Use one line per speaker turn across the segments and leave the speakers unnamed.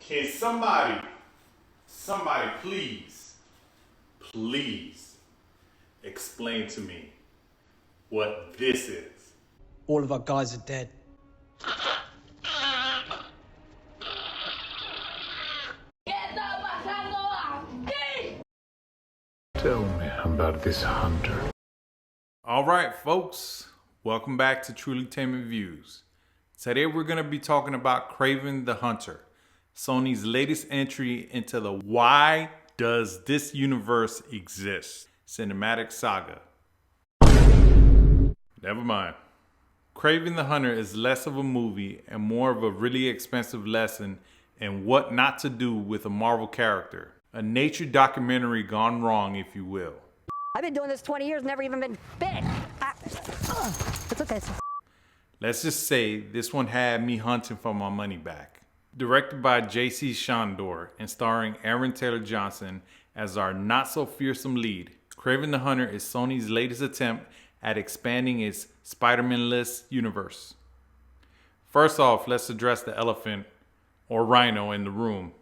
Can somebody please explain to me what this is?
All of our guys are dead.
Tell me about this hunter.
All right, folks, welcome back to Truly Tainment Views. Today we're going to be talking about Kraven the Hunter, Sony's latest entry into the Why Does This Universe Exist cinematic saga. Never mind. Kraven the Hunter is less of a movie and more of a really expensive lesson in what not to do with a Marvel character. A nature documentary gone wrong, if you will.
I've been doing this 20 years, never even been bit. It's okay.
Let's just say this one had me hunting for my money back. Directed by J.C. Shandor and starring Aaron Taylor Johnson as our not-so-fearsome lead, Kraven the Hunter is Sony's latest attempt at expanding its Spider-Man-less universe. First off, let's address the elephant or rhino in the room.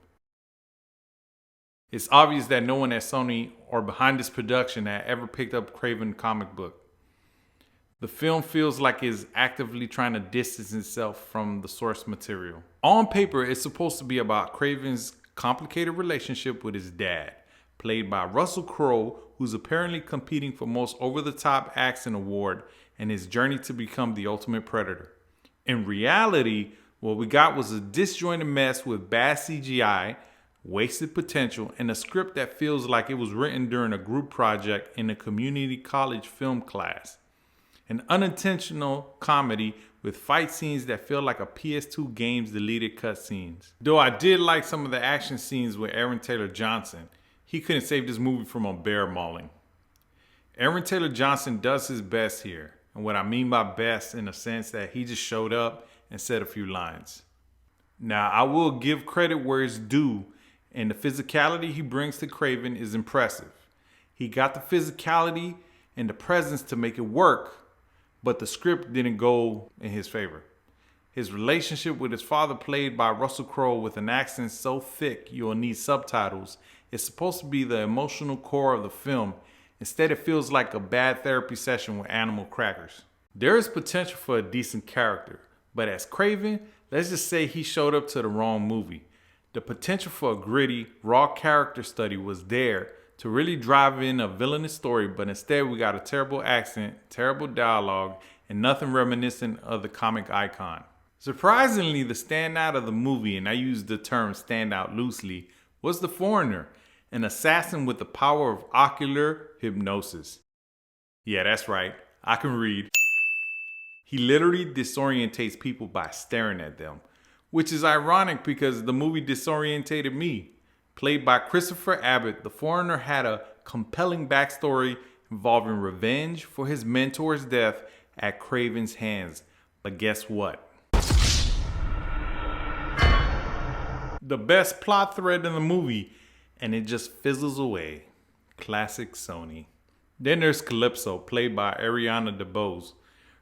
It's obvious that no one at Sony or behind this production had ever picked up Kraven comic book. The film feels like it's actively trying to distance itself from the source material. On paper, it's supposed to be about Kraven's complicated relationship with his dad, played by Russell Crowe, who's apparently competing for most over-the-top accent award, and his journey to become the ultimate predator. In reality, what we got was a disjointed mess with bad CGI, wasted potential, and a script that feels like it was written during a group project in a community college film class. An unintentional comedy with fight scenes that feel like a PS2 game's deleted cutscenes. Though I did like some of the action scenes with Aaron Taylor Johnson, he couldn't save this movie from a bear mauling. Aaron Taylor Johnson does his best here, and what I mean by best in the sense that he just showed up and said a few lines. Now, I will give credit where it's due, and the physicality he brings to Kraven is impressive. He got the physicality and the presence to make it work, but the script didn't go in his favor. His relationship with his father, played by Russell Crowe with an accent so thick you'll need subtitles, is supposed to be the emotional core of the film. Instead, it feels like a bad therapy session with animal crackers. There is potential for a decent character, but as Kraven, let's just say he showed up to the wrong movie. The potential for a gritty, raw character study was there to really drive in a villainous story, but instead we got a terrible accent, terrible dialogue, and nothing reminiscent of the comic icon. Surprisingly, the standout of the movie, and I use the term standout loosely, was the Foreigner, an assassin with the power of ocular hypnosis. Yeah, that's right, I can read. He literally disorientates people by staring at them, which is ironic because the movie disorientated me. Played by Christopher Abbott, the Foreigner had a compelling backstory involving revenge for his mentor's death at Kraven's hands. But guess what? The best plot thread in the movie, and it just fizzles away. Classic Sony. Then there's Calypso, played by Ariana DeBose.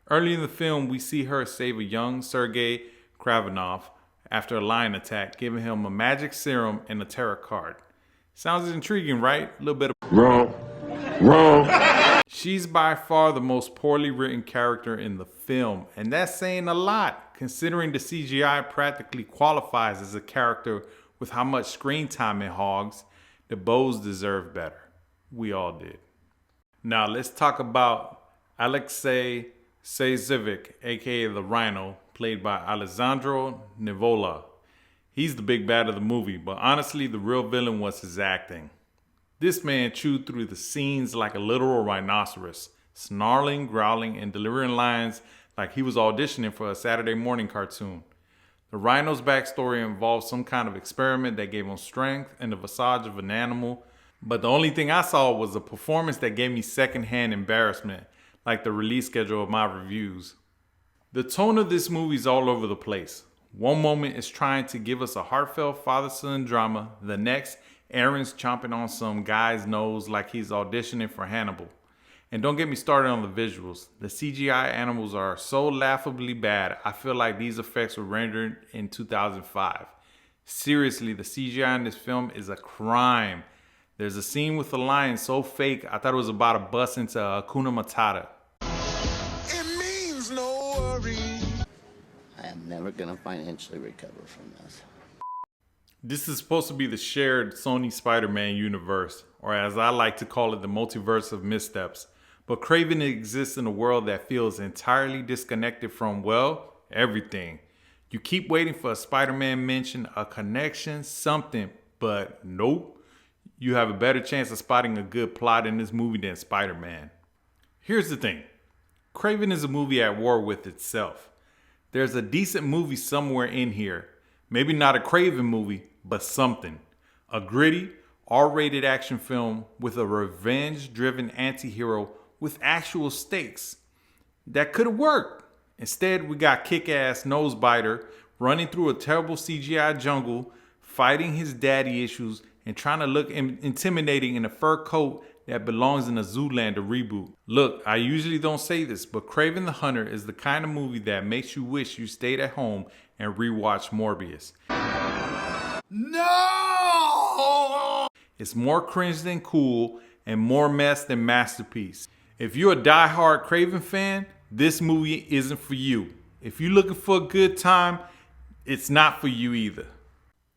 Early in the film, we see her save a young Sergei Kravenov after a lion attack, giving him a magic serum and a tarot card. Sounds intriguing, right? A little bit of
Wrong.
She's by far the most poorly written character in the film, and that's saying a lot, considering the CGI practically qualifies as a character with how much screen time it hogs. The Bows deserve better. We all did. Now let's talk about Alexei Sazovic, aka the Rhino, played by Alessandro Nivola. He's the big bad of the movie, but honestly, the real villain was his acting. This man chewed through the scenes like a literal rhinoceros, snarling, growling, and delivering lines like he was auditioning for a Saturday morning cartoon. The Rhino's backstory involved some kind of experiment that gave him strength and the visage of an animal, but the only thing I saw was a performance that gave me secondhand embarrassment, like the release schedule of my reviews. The tone of this movie is all over the place. One moment it's trying to give us a heartfelt father-son drama. The next, Aaron's chomping on some guy's nose like he's auditioning for Hannibal. And don't get me started on the visuals. The CGI animals are so laughably bad, I feel like these effects were rendered in 2005. Seriously, the CGI in this film is a crime. There's a scene with the lion so fake, I thought it was about to bust into Hakuna Matata.
It means no worry.
I am never gonna financially recover from this.
This is supposed to be the shared Sony Spider-Man universe, or as I like to call it, the multiverse of missteps. But Kraven exists in a world that feels entirely disconnected from, well, everything. You keep waiting for a Spider-Man mention, a connection, something, but nope. You have a better chance of spotting a good plot in this movie than Spider-Man. Here's the thing. Kraven is a movie at war with itself. There's a decent movie somewhere in here. Maybe not a Kraven movie, but something. A gritty, R-rated action film with a revenge-driven anti-hero with actual stakes. That could have worked. Instead, we got kick-ass nosebiter running through a terrible CGI jungle, fighting his daddy issues, and trying to look intimidating in a fur coat that belongs in a Zoolander reboot. Look, I usually don't say this, but Kraven the Hunter is the kind of movie that makes you wish you stayed at home and rewatched Morbius.
No!
It's more cringe than cool and more mess than masterpiece. If you're a die-hard Kraven fan, this movie isn't for you. If you're looking for a good time, it's not for you either.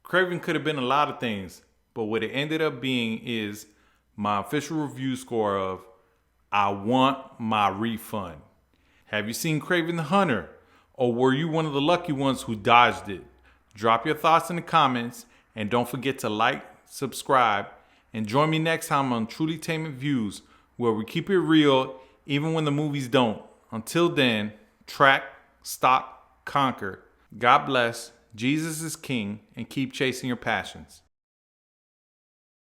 Kraven could have been a lot of things, but what it ended up being is my official review score of I want my refund. Have you seen Kraven the Hunter? Or were you one of the lucky ones who dodged it? Drop your thoughts in the comments and don't forget to like, subscribe, and join me next time on Truly Tainment Views, where we keep it real even when the movies don't. Until then, track, stop, conquer. God bless, Jesus is King, and keep chasing your passions.